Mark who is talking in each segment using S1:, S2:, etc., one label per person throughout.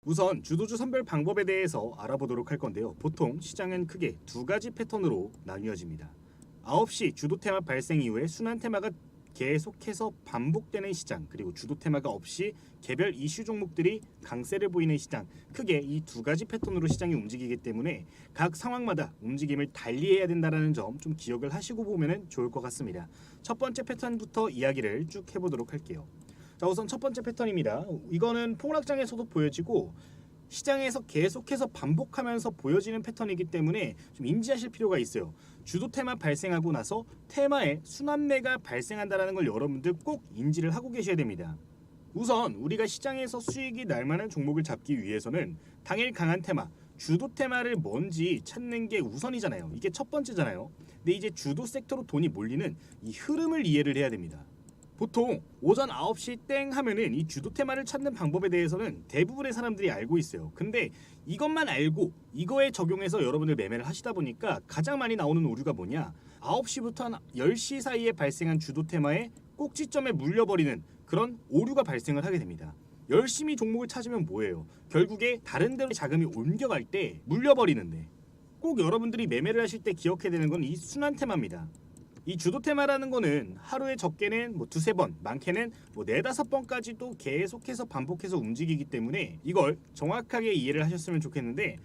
S1: 우선 주도주 선별 방법에 대해서 알아보도록 할 건데요. 보통 시장은 크게 두 가지 패턴으로 나뉘어집니다. 9시 주도 테마 발생 이후에 순환 테마가 계속해서 반복되는 시장, 그리고 주도 테마가 없이 개별 이슈 종목들이 강세를 보이는 시장, 크게 이 두 가지 패턴으로 시장이 움직이기 때문에 각 상황마다 움직임을 달리해야 된다는 점 좀 기억을 하시고 보면 좋을 것 같습니다. 첫 번째 패턴부터 이야기를 쭉 해보도록 할게요. 자, 우선 첫 번째 패턴입니다. 이거는 폭락장에서도 보여지고 시장에서 계속해서 반복하면서 보여지는 패턴이기 때문에 좀 인지하실 필요가 있어요. 주도 테마 발생하고 나서 테마에 순환매가 발생한다는 걸 여러분들 꼭 인지를 하고 계셔야 됩니다. 우선 우리가 시장에서 수익이 날 만한 종목을 잡기 위해서는 당일 강한 테마, 주도 테마를 뭔지 찾는 게 우선이잖아요. 이게 첫 번째잖아요. 근데 이제 주도 섹터로 돈이 몰리는 이 흐름을 이해를 해야 됩니다. 보통 오전 9시 땡 하면은 이 주도 테마를 찾는 방법에 대해서는 대부분의 사람들이 알고 있어요. 근데 이것만 알고 이거에 적용해서 여러분들 매매를 하시다 보니까 가장 많이 나오는 오류가 뭐냐? 9시부터 한 10시 사이에 발생한 주도 테마에 꼭지점에 물려버리는 그런 오류가 발생을 하게 됩니다. 열심히 종목을 찾으면 뭐예요? 결국에 다른 데로 자금이 옮겨갈 때 물려버리는데, 꼭 여러분들이 매매를 하실 때 기억해야 되는 건 이 순환 테마입니다. 이 주도 테마라는 거는 하루에 적게는 뭐 두세 번, 많게는 뭐 네다섯 번까지도 계속해서 반복해서 움직이기 때문에 이걸 정확하게 이해를 하셨으면 좋겠는데,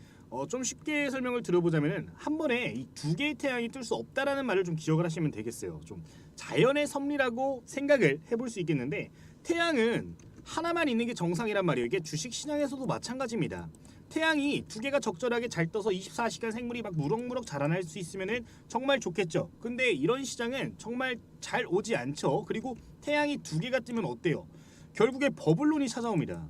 S1: 좀 쉽게 설명을 드려보자면은 한 번에 이 두 개의 태양이 뜰 수 없다라는 말을 좀 기억을 하시면 되겠어요. 좀 자연의 섭리라고 생각을 해볼 수 있겠는데, 태양은 하나만 있는 게 정상이란 말이에요. 이게 주식 시장에서도 마찬가지입니다. 태양이 두 개가 적절하게 잘 떠서 24시간 생물이 막 무럭무럭 자라날 수 있으면은 정말 좋겠죠. 근데 이런 시장은 정말 잘 오지 않죠. 그리고 태양이 두 개가 뜨면 어때요? 결국에 버블론이 찾아옵니다.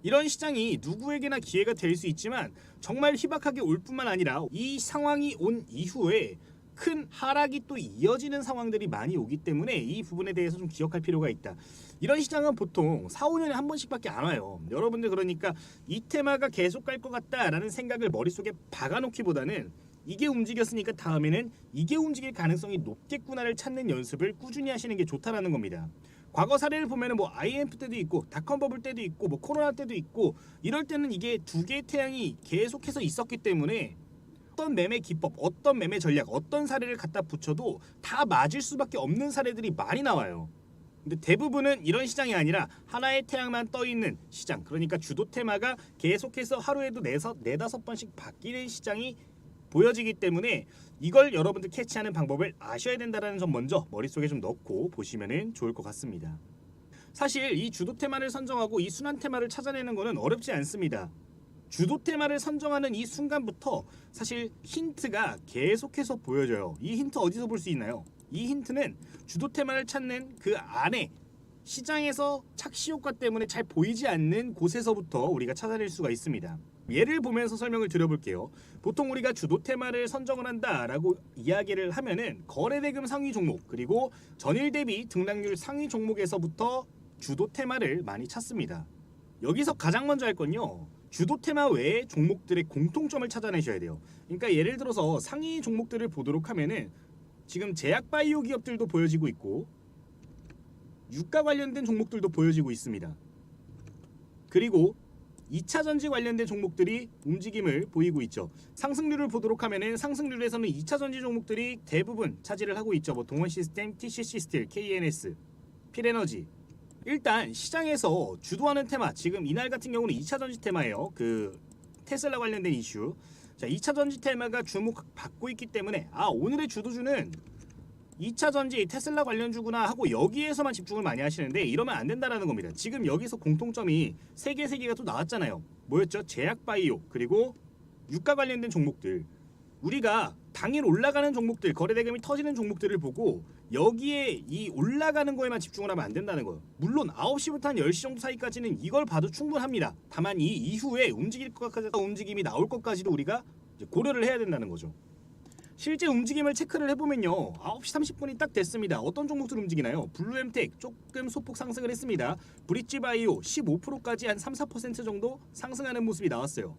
S1: 이런 시장이 누구에게나 기회가 될 수 있지만 정말 희박하게 올 뿐만 아니라 이 상황이 온 이후에 큰 하락이 또 이어지는 상황들이 많이 오기 때문에 이 부분에 대해서 좀 기억할 필요가 있다. 이런 시장은 보통 4, 5년에 한 번씩밖에 안 와요. 여러분들 그러니까 이 테마가 계속 갈 것 같다라는 생각을 머릿속에 박아놓기보다는 이게 움직였으니까 다음에는 이게 움직일 가능성이 높겠구나를 찾는 연습을 꾸준히 하시는 게 좋다라는 겁니다. 과거 사례를 보면은 뭐 IMF 때도 있고 닷컴 버블 때도 있고 뭐 코로나 때도 있고, 이럴 때는 이게 두 개의 태양이 계속해서 있었기 때문에 어떤 매매 기법, 어떤 매매 전략, 어떤 사례를 갖다 붙여도 다 맞을 수밖에 없는 사례들이 많이 나와요. 근데 대부분은 이런 시장이 아니라 하나의 태양만 떠 있는 시장, 그러니까 주도 테마가 계속해서 하루에도 네다섯 번씩 바뀌는 시장이 보여지기 때문에 이걸 여러분들 캐치하는 방법을 아셔야 된다는 점 먼저 머릿속에 좀 넣고 보시면 좋을 것 같습니다. 사실 이 주도 테마를 선정하고 이 순환 테마를 찾아내는 것은 어렵지 않습니다. 주도 테마를 선정하는 이 순간부터 사실 힌트가 계속해서 보여져요. 이 힌트 어디서 볼 수 있나요? 이 힌트는 주도 테마를 찾는 그 안에 시장에서 착시 효과 때문에 잘 보이지 않는 곳에서부터 우리가 찾아낼 수가 있습니다. 예를 보면서 설명을 드려볼게요. 보통 우리가 주도 테마를 선정을 한다라고 이야기를 하면은 거래대금 상위 종목, 그리고 전일 대비 등락률 상위 종목에서부터 주도 테마를 많이 찾습니다. 여기서 가장 먼저 할 건요, 주도 테마 외의 종목들의 공통점을 찾아내셔야 돼요. 그러니까 예를 들어서 상위 종목들을 보도록 하면은 지금 제약 바이오 기업들도 보여지고 있고 유가 관련된 종목들도 보여지고 있습니다. 그리고 2차 전지 관련된 종목들이 움직임을 보이고 있죠. 상승률을 보도록 하면은 상승률에서는 2차 전지 종목들이 대부분 차지를 하고 있죠. 뭐 동원 시스템, TCC 스틸, KNS, 필에너지. 일단 시장에서 주도하는 테마, 지금 이날 같은 경우는 2차 전지 테마예요. 그 테슬라 관련된 이슈. 자, 2차 전지 테마가 주목받고 있기 때문에 오늘의 주도주는 2차 전지 테슬라 관련주구나 하고 여기에서만 집중을 많이 하시는데, 이러면 안 된다라는 겁니다. 지금 여기서 공통점이 세 개가 또 나왔잖아요. 뭐였죠? 제약 바이오, 그리고 유가 관련된 종목들. 우리가 당일 올라가는 종목들, 거래대금이 터지는 종목들을 보고 여기에 이 올라가는 거에만 집중을 하면 안 된다는 거예요. 물론 9시부터 한 10시 정도 사이까지는 이걸 봐도 충분합니다. 다만 이 이후에 움직일 것까지 움직임이 나올 것까지도 우리가 고려를 해야 된다는 거죠. 실제 움직임을 체크를 해보면요, 9시 30분이 딱 됐습니다. 어떤 종목들 움직이나요? 블루엠텍 조금 소폭 상승을 했습니다. 브릿지바이오 15%까지 한 3, 4% 정도 상승하는 모습이 나왔어요.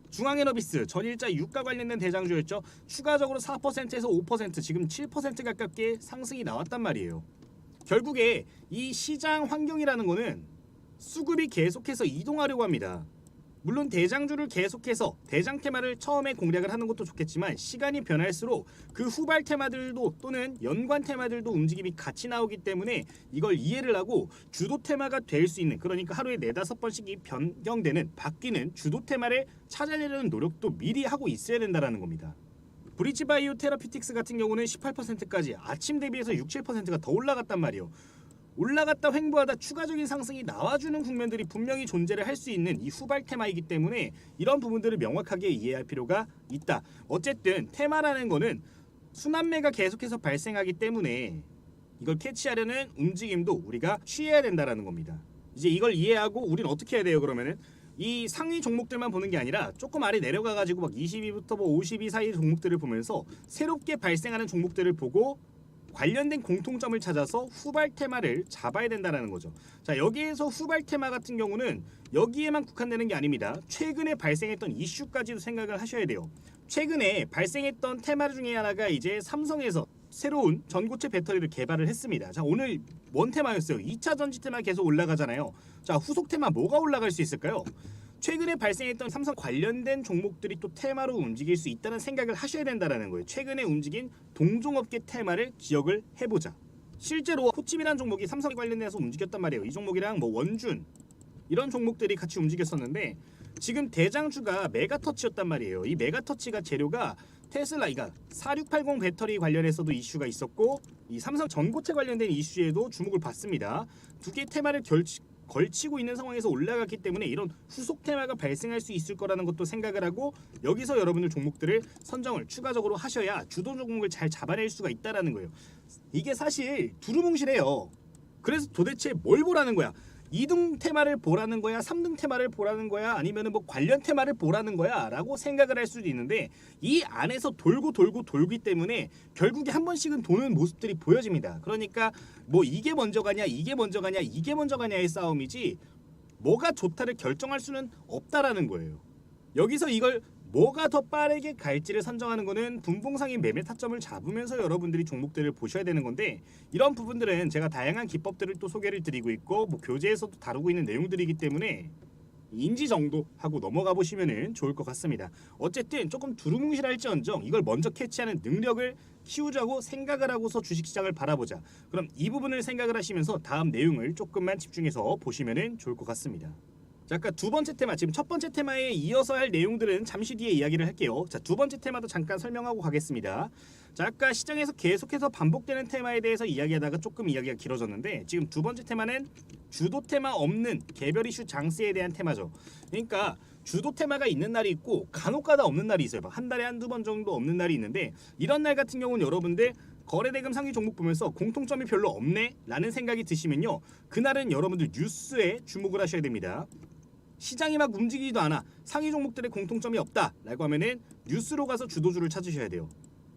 S1: 중앙에너비스 전일자 유가 관련된 대장주였죠. 추가적으로 4%에서 5%, 지금 7% 가깝게 상승이 나왔단 말이에요. 결국에 이 시장 환경이라는 거는 수급이 계속해서 이동하려고 합니다. 물론 대장주를 계속해서 대장 테마를 처음에 공략을 하는 것도 좋겠지만 시간이 변할수록 그 후발 테마들도 또는 연관 테마들도 움직임이 같이 나오기 때문에 이걸 이해를 하고 주도 테마가 될 수 있는, 그러니까 하루에 4-5번씩이 변경되는 바뀌는 주도 테마를 찾아내려는 노력도 미리 하고 있어야 된다는 겁니다. 브리지바이오 테라피틱스 같은 경우는 18%까지 아침 대비해서 6-7%가 더 올라갔단 말이에요. 올라갔다 횡보하다 추가적인 상승이 나와주는 국면들이 분명히 존재를 할 수 있는 이 후발 테마이기 때문에 이런 부분들을 명확하게 이해할 필요가 있다. 어쨌든 테마라는 거는 순환매가 계속해서 발생하기 때문에 이걸 캐치하려는 움직임도 우리가 취해야 된다는 겁니다. 이제 이걸 이해하고 우리는 어떻게 해야 돼요? 그러면은 이 상위 종목들만 보는 게 아니라 조금 아래 내려가가지고 막 22부터 뭐 52 사이 종목들을 보면서 새롭게 발생하는 종목들을 보고 관련된 공통점을 찾아서 후발 테마를 잡아야 된다는 거죠. 자, 여기에서 후발 테마 같은 경우는 여기에만 국한되는 게 아닙니다. 최근에 발생했던 이슈까지도 생각을 하셔야 돼요. 최근에 발생했던 테마 중에 하나가 이제 삼성에서 새로운 전고체 배터리를 개발을 했습니다. 자, 오늘 원 테마였어요. 2차 전지 테마 계속 올라가잖아요. 자, 후속 테마 뭐가 올라갈 수 있을까요? 최근에 발생했던 삼성 관련된 종목들이 또 테마로 움직일 수 있다는 생각을 하셔야 된다는 거예요. 최근에 움직인 동종업계 테마를 기억을 해보자. 실제로 호치민이라는 종목이 삼성에 관련해서 움직였단 말이에요. 이 종목이랑 뭐 원준 이런 종목들이 같이 움직였었는데 지금 대장주가 메가터치였단 말이에요. 이 메가터치가 재료가 테슬라, 그러니까 4680 배터리 관련해서도 이슈가 있었고 이 삼성 전고체 관련된 이슈에도 주목을 받습니다. 두 개의 테마를 걸치고 있는 상황에서 올라갔기 때문에 이런 후속 테마가 발생할 수 있을 거라는 것도 생각을 하고 여기서 여러분들 종목들을 선정을 추가적으로 하셔야 주도 종목을 잘 잡아낼 수가 있다는 거예요. 이게 사실 두루뭉실해요. 그래서 도대체 뭘 보라는 거야? 2등 테마를 보라는 거야? 3등 테마를 보라는 거야? 아니면 뭐 관련 테마를 보라는 거야? 라고 생각을 할 수도 있는데 이 안에서 돌기 때문에 결국에 한 번씩은 도는 모습들이 보여집니다. 그러니까 뭐 이게 먼저 가냐 이게 먼저 가냐 이게 먼저 가냐의 싸움이지 뭐가 좋다를 결정할 수는 없다라는 거예요. 여기서 이걸 뭐가 더 빠르게 갈지를 선정하는 거는 분봉상의 매매 타점을 잡으면서 여러분들이 종목들을 보셔야 되는 건데 이런 부분들은 제가 다양한 기법들을 또 소개를 드리고 있고 뭐 교재에서도 다루고 있는 내용들이기 때문에 인지 정도 하고 넘어가 보시면 좋을 것 같습니다. 어쨌든 조금 두루뭉실할지언정 이걸 먼저 캐치하는 능력을 키우자고 생각을 하고서 주식시장을 바라보자. 그럼 이 부분을 생각을 하시면서 다음 내용을 조금만 집중해서 보시면 좋을 것 같습니다. 자, 아까 두 번째 테마, 지금 첫 번째 테마에 이어서 할 내용들은 잠시 뒤에 이야기를 할게요. 자, 두 번째 테마도 잠깐 설명하고 가겠습니다. 자, 아까 시장에서 계속해서 반복되는 테마에 대해서 이야기하다가 조금 이야기가 길어졌는데 지금 두 번째 테마는 주도 테마 없는 개별 이슈 장세에 대한 테마죠. 그러니까 주도 테마가 있는 날이 있고 간혹가다 없는 날이 있어요. 한 달에 한두 번 정도 없는 날이 있는데 이런 날 같은 경우는 여러분들 거래대금 상위 종목 보면서 공통점이 별로 없네 라는 생각이 드시면요, 그날은 여러분들 뉴스에 주목을 하셔야 됩니다. 시장이 막 움직이지도 않아, 상위 종목들의 공통점이 없다 라고 하면은 뉴스로 가서 주도주를 찾으셔야 돼요.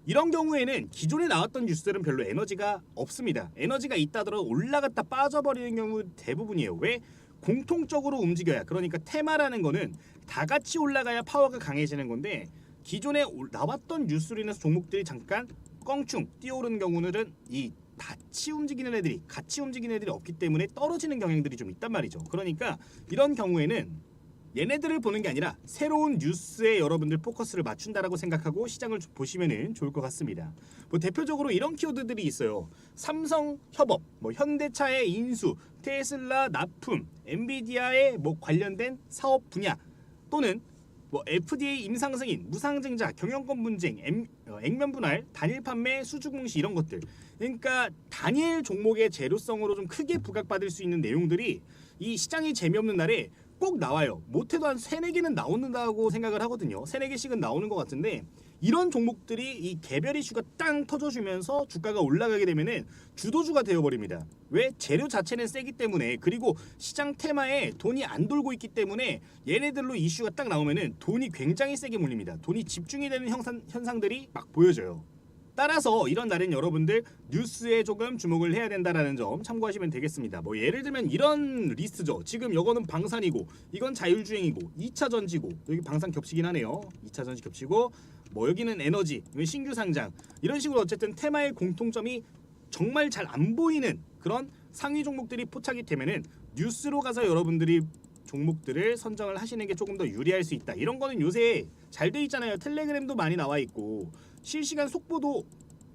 S1: 이런 경우에는 기존에 나왔던 뉴스들은 별로 에너지가 없습니다. 에너지가 있다 하더라도 올라갔다 빠져버리는 경우 대부분이에요. 왜? 공통적으로 움직여야, 그러니까 테마라는 거는 다 같이 올라가야 파워가 강해지는 건데 기존에 나왔던 뉴스로 인해서 종목들이 잠깐 껑충 뛰어오르는 경우는 이 같이 움직이는 애들이 없기 때문에 떨어지는 경향들이 좀 있단 말이죠. 그러니까 이런 경우에는 얘네들을 보는 게 아니라 새로운 뉴스에 여러분들 포커스를 맞춘다라고 생각하고 시장을 보시면 좋을 것 같습니다. 뭐 대표적으로 이런 키워드들이 있어요. 삼성 협업, 뭐 현대차의 인수, 테슬라 납품, 엔비디아의 뭐 관련된 사업 분야, 또는 뭐 FDA 임상 승인, 무상증자, 경영권 분쟁, 액면 분할, 단일 판매, 수주 공시 이런 것들. 그러니까 단일 종목의 재료성으로 좀 크게 부각받을 수 있는 내용들이 이 시장이 재미없는 날에 꼭 나와요. 못해도 한 3-4개는 나온다고 생각을 하거든요. 3-4개씩은 나오는 것 같은데 이런 종목들이 이 개별 이슈가 땅 터져주면서 주가가 올라가게 되면은 주도주가 되어버립니다. 왜? 재료 자체는 세기 때문에, 그리고 시장 테마에 돈이 안 돌고 있기 때문에 얘네들로 이슈가 딱 나오면은 돈이 굉장히 세게 몰립니다. 돈이 집중이 되는 현상들이 막 보여져요. 따라서 이런 날엔 여러분들 뉴스에 조금 주목을 해야 된다라는 점 참고하시면 되겠습니다. 뭐 예를 들면 이런 리스트죠. 지금 이거는 방산이고 이건 자율주행이고 2차 전지고, 여기 방산 겹치긴 하네요. 2차 전지 겹치고 뭐 여기는 에너지, 신규 상장, 이런 식으로 어쨌든 테마의 공통점이 정말 잘 안 보이는 그런 상위 종목들이 포착이 되면은 뉴스로 가서 여러분들이 종목들을 선정을 하시는 게 조금 더 유리할 수 있다. 이런 거는 요새 잘 돼 있잖아요. 텔레그램도 많이 나와 있고 실시간 속보도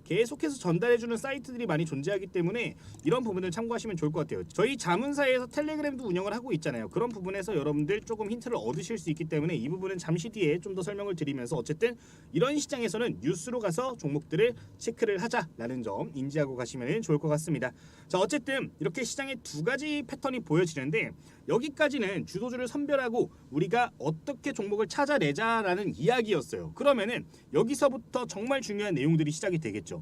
S1: 계속해서 전달해주는 사이트들이 많이 존재하기 때문에 이런 부분을 참고하시면 좋을 것 같아요. 저희 자문사에서 텔레그램도 운영을 하고 있잖아요. 그런 부분에서 여러분들 조금 힌트를 얻으실 수 있기 때문에 이 부분은 잠시 뒤에 좀 더 설명을 드리면서 어쨌든 이런 시장에서는 뉴스로 가서 종목들을 체크를 하자라는 점 인지하고 가시면 좋을 것 같습니다. 자, 어쨌든 이렇게 시장에 두 가지 패턴이 보여지는데 여기까지는 주도주를 선별하고 우리가 어떻게 종목을 찾아내자라는 이야기였어요. 그러면은 여기서부터 정말 중요한 내용들이 시작이 되겠죠.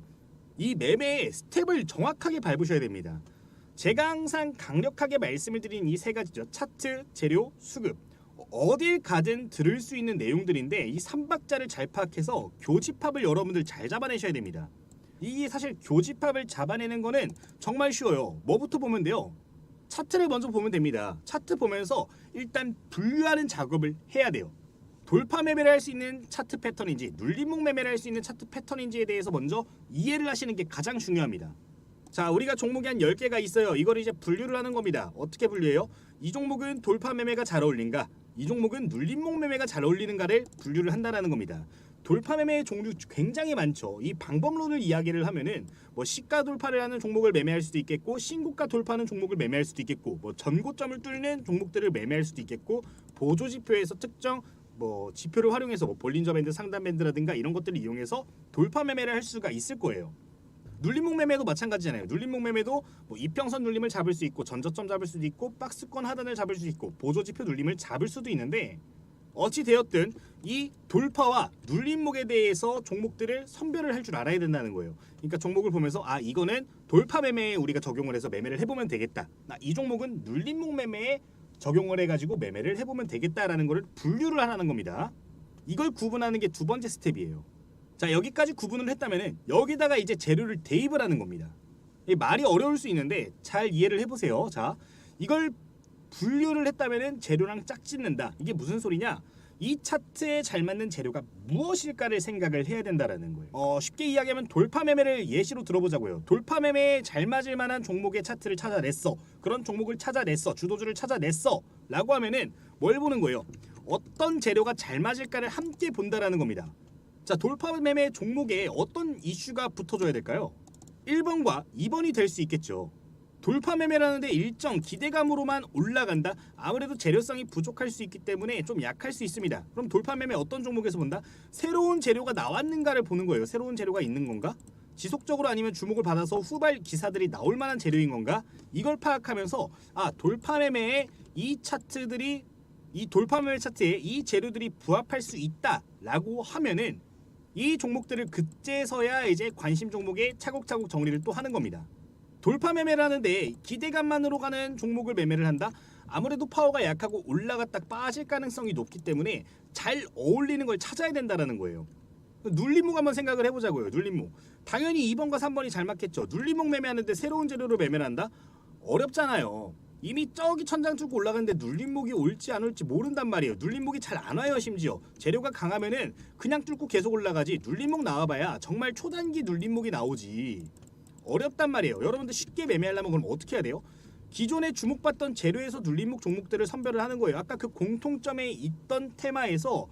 S1: 이 매매의 스텝을 정확하게 밟으셔야 됩니다. 제가 항상 강력하게 말씀을 드린 이 세 가지죠. 차트, 재료, 수급. 어딜 가든 들을 수 있는 내용들인데 이 3박자를 잘 파악해서 교집합을 여러분들 잘 잡아내셔야 됩니다. 이 사실 교집합을 잡아내는 거는 정말 쉬워요. 뭐부터 보면 돼요? 차트를 먼저 보면 됩니다. 차트 보면서 일단 분류하는 작업을 해야 돼요. 돌파 매매를 할 수 있는 차트 패턴인지 눌림목 매매를 할 수 있는 차트 패턴인지에 대해서 먼저 이해를 하시는 게 가장 중요합니다. 자, 우리가 종목이 한 10개가 있어요. 이걸 이제 분류를 하는 겁니다. 어떻게 분류해요? 이 종목은 돌파 매매가 잘 어울린가? 이 종목은 눌림목 매매가 잘 어울리는가를 분류를 한다는 겁니다. 돌파 매매의 종류 굉장히 많죠. 이 방법론을 이야기를 하면은 뭐 시가 돌파를 하는 종목을 매매할 수도 있겠고 신고가 돌파하는 종목을 매매할 수도 있겠고 뭐 전고점을 뚫는 종목들을 매매할 수도 있겠고 보조 지표에서 특정 뭐 지표를 활용해서 뭐 볼린저 밴드, 상단 밴드라든가 이런 것들을 이용해서 돌파 매매를 할 수가 있을 거예요. 눌림목 매매도 마찬가지잖아요. 눌림목 매매도 뭐 이평선 눌림을 잡을 수 있고 전저점 잡을 수도 있고 박스권 하단을 잡을 수 있고 보조 지표 눌림을 잡을 수도 있는데 어찌 되었든 이 돌파와 눌림목에 대해서 종목들을 선별을 할 줄 알아야 된다는 거예요. 그러니까 종목을 보면서 아 이거는 돌파 매매에 우리가 적용을 해서 매매를 해보면 되겠다. 이 종목은 눌림목 매매에 적용을 해가지고 매매를 해보면 되겠다라는 거를 분류를 하라는 겁니다. 이걸 구분하는 게 두 번째 스텝이에요. 자, 여기까지 구분을 했다면은 여기다가 이제 재료를 대입을 하는 겁니다. 이 말이 어려울 수 있는데 잘 이해를 해보세요. 자, 이걸 분류를 했다면은 재료랑 짝짓는다. 이게 무슨 소리냐? 이 차트에 잘 맞는 재료가 무엇일까를 생각을 해야 된다라는 거예요. 쉽게 이야기하면 돌파 매매를 예시로 들어보자고요. 돌파 매매에 잘 맞을 만한 종목의 차트를 찾아냈어. 그런 종목을 찾아냈어. 주도주를 찾아냈어. 라고 하면은 뭘 보는 거예요? 어떤 재료가 잘 맞을까를 함께 본다라는 겁니다. 자, 돌파 매매 종목에 어떤 이슈가 붙어줘야 될까요? 1번과 2번이 될 수 있겠죠. 돌파 매매라는데 일정 기대감으로만 올라간다? 아무래도 재료성이 부족할 수 있기 때문에 좀 약할 수 있습니다. 그럼 돌파 매매 어떤 종목에서 본다? 새로운 재료가 나왔는가를 보는 거예요. 새로운 재료가 있는 건가? 지속적으로 아니면 주목을 받아서 후발 기사들이 나올 만한 재료인 건가? 이걸 파악하면서 아 돌파 매매에 이 차트들이 이 돌파 매매 차트에 이 재료들이 부합할 수 있다라고 하면은 이 종목들을 그제서야 이제 관심 종목에 차곡차곡 정리를 또 하는 겁니다. 돌파 매매라는데 기대감만으로 가는 종목을 매매를 한다? 아무래도 파워가 약하고 올라갔다 빠질 가능성이 높기 때문에 잘 어울리는 걸 찾아야 된다는 거예요. 눌림목 한번 생각을 해보자고요. 눌림목. 당연히 2번과 3번이 잘 맞겠죠. 눌림목 매매하는데 새로운 재료로 매매를 한다? 어렵잖아요. 이미 저기 천장 뚫고 올라가는데 눌림목이 올지 안 올지 모른단 말이에요. 눌림목이 잘 안 와요. 심지어 재료가 강하면은 그냥 뚫고 계속 올라가지 눌림목 나와봐야 정말 초단기 눌림목이 나오지 어렵단 말이에요. 여러분들 쉽게 매매하려면 그럼 어떻게 해야 돼요? 기존에 주목받던 재료에서 눌림목 종목들을 선별을 하는 거예요. 아까 그 공통점에 있던 테마에서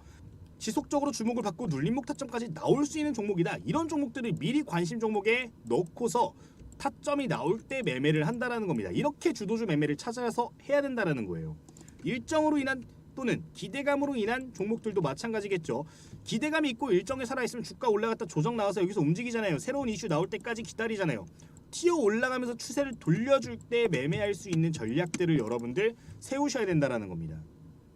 S1: 지속적으로 주목을 받고 눌림목 타점까지 나올 수 있는 종목이다. 이런 종목들을 미리 관심 종목에 넣고서 타점이 나올 때 매매를 한다라는 겁니다. 이렇게 주도주 매매를 찾아서 해야 된다라는 거예요. 일정으로 인한 또는 기대감으로 인한 종목들도 마찬가지겠죠. 기대감이 있고 일정에 살아있으면 주가 올라갔다 조정 나와서 여기서 움직이잖아요. 새로운 이슈 나올 때까지 기다리잖아요. 튀어 올라가면서 추세를 돌려줄 때 매매할 수 있는 전략들을 여러분들 세우셔야 된다는 겁니다.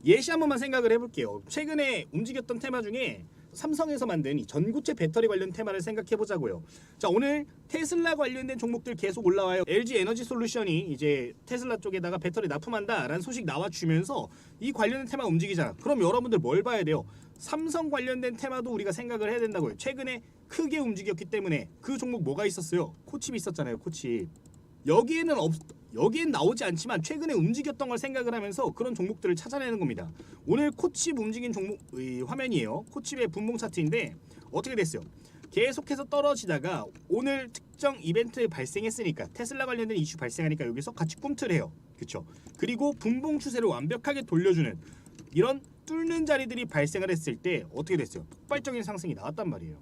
S1: 예시 한 번만 생각을 해볼게요. 최근에 움직였던 테마 중에 삼성에서 만든 이 전고체 배터리 관련 테마를 생각해 보자고요. 자, 오늘 테슬라 관련된 종목들 계속 올라와요. LG 에너지 솔루션이 이제 테슬라 쪽에다가 배터리 납품한다라는 소식 나와주면서 이 관련된 테마 움직이잖아. 그럼 여러분들 뭘 봐야 돼요? 삼성 관련된 테마도 우리가 생각을 해야 된다고요. 최근에 크게 움직였기 때문에 그 종목 뭐가 있었어요? 코칩이 있었잖아요. 코칩. 여기엔 나오지 않지만 최근에 움직였던 걸 생각을 하면서 그런 종목들을 찾아내는 겁니다. 오늘 코칩 움직인 종목 화면이에요. 코칩의 분봉 차트인데 어떻게 됐어요? 계속해서 떨어지다가 오늘 특정 이벤트 발생했으니까 테슬라 관련된 이슈 발생하니까 여기서 같이 꿈틀해요. 그쵸? 그리고 분봉 추세를 완벽하게 돌려주는 이런 뚫는 자리들이 발생을 했을 때 어떻게 됐어요? 폭발적인 상승이 나왔단 말이에요.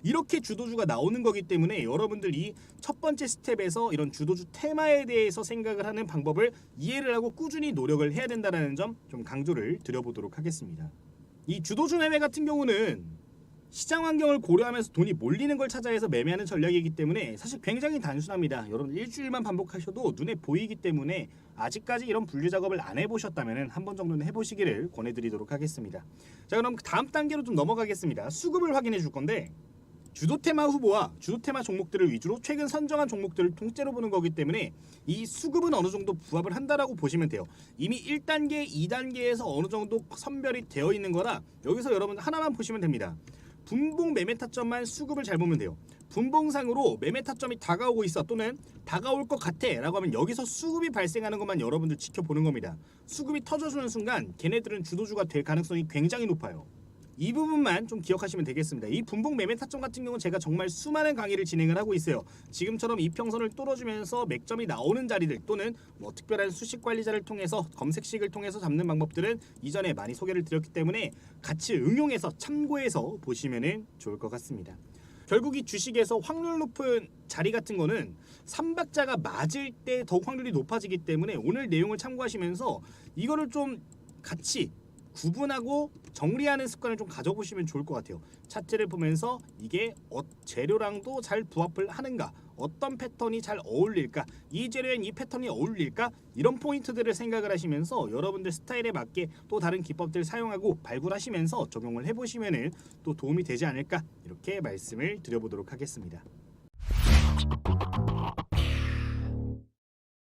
S1: 이렇게 주도주가 나오는 거기 때문에 여러분들이 첫 번째 스텝에서 이런 주도주 테마에 대해서 생각을 하는 방법을 이해를 하고 꾸준히 노력을 해야 된다는 점 좀 강조를 드려보도록 하겠습니다. 이 주도주 매매 같은 경우는 시장 환경을 고려하면서 돈이 몰리는 걸 찾아서 매매하는 전략이기 때문에 사실 굉장히 단순합니다. 여러분 일주일만 반복하셔도 눈에 보이기 때문에 아직까지 이런 분류 작업을 안 해보셨다면 한 번 정도는 해보시기를 권해드리도록 하겠습니다. 자, 그럼 다음 단계로 좀 넘어가겠습니다. 수급을 확인해 줄 건데 주도테마 후보와 주도테마 종목들을 위주로 최근 선정한 종목들을 통째로 보는 거기 때문에 이 수급은 어느 정도 부합을 한다라고 보시면 돼요. 이미 1단계, 2단계에서 어느 정도 선별이 되어 있는 거라 여기서 여러분 하나만 보시면 됩니다. 분봉 매매 타점만 수급을 잘 보면 돼요. 분봉상으로 매매 타점이 다가오고 있어 또는 다가올 것 같아 라고 하면 여기서 수급이 발생하는 것만 여러분들 지켜보는 겁니다. 수급이 터져주는 순간 걔네들은 주도주가 될 가능성이 굉장히 높아요. 이 부분만 좀 기억하시면 되겠습니다. 이 분봉 매매 타점 같은 경우는 제가 정말 수많은 강의를 진행을 하고 있어요. 지금처럼 이평선을 뚫어주면서 맥점이 나오는 자리들 또는 뭐 특별한 수식 관리자를 통해서 검색식을 통해서 잡는 방법들은 이전에 많이 소개를 드렸기 때문에 같이 응용해서 참고해서 보시면 좋을 것 같습니다. 결국 이 주식에서 확률 높은 자리 같은 거는 3박자가 맞을 때 더욱 확률이 높아지기 때문에 오늘 내용을 참고하시면서 이거를 좀 같이 구분하고 정리하는 습관을 좀 가져보시면 좋을 것 같아요. 차트를 보면서 이게 재료랑도 잘 부합을 하는가, 어떤 패턴이 잘 어울릴까, 이 재료엔 이 패턴이 어울릴까, 이런 포인트들을 생각을 하시면서 여러분들 스타일에 맞게 또 다른 기법들을 사용하고 발굴하시면서 적용을 해보시면 또 도움이 되지 않을까 이렇게 말씀을 드려보도록 하겠습니다.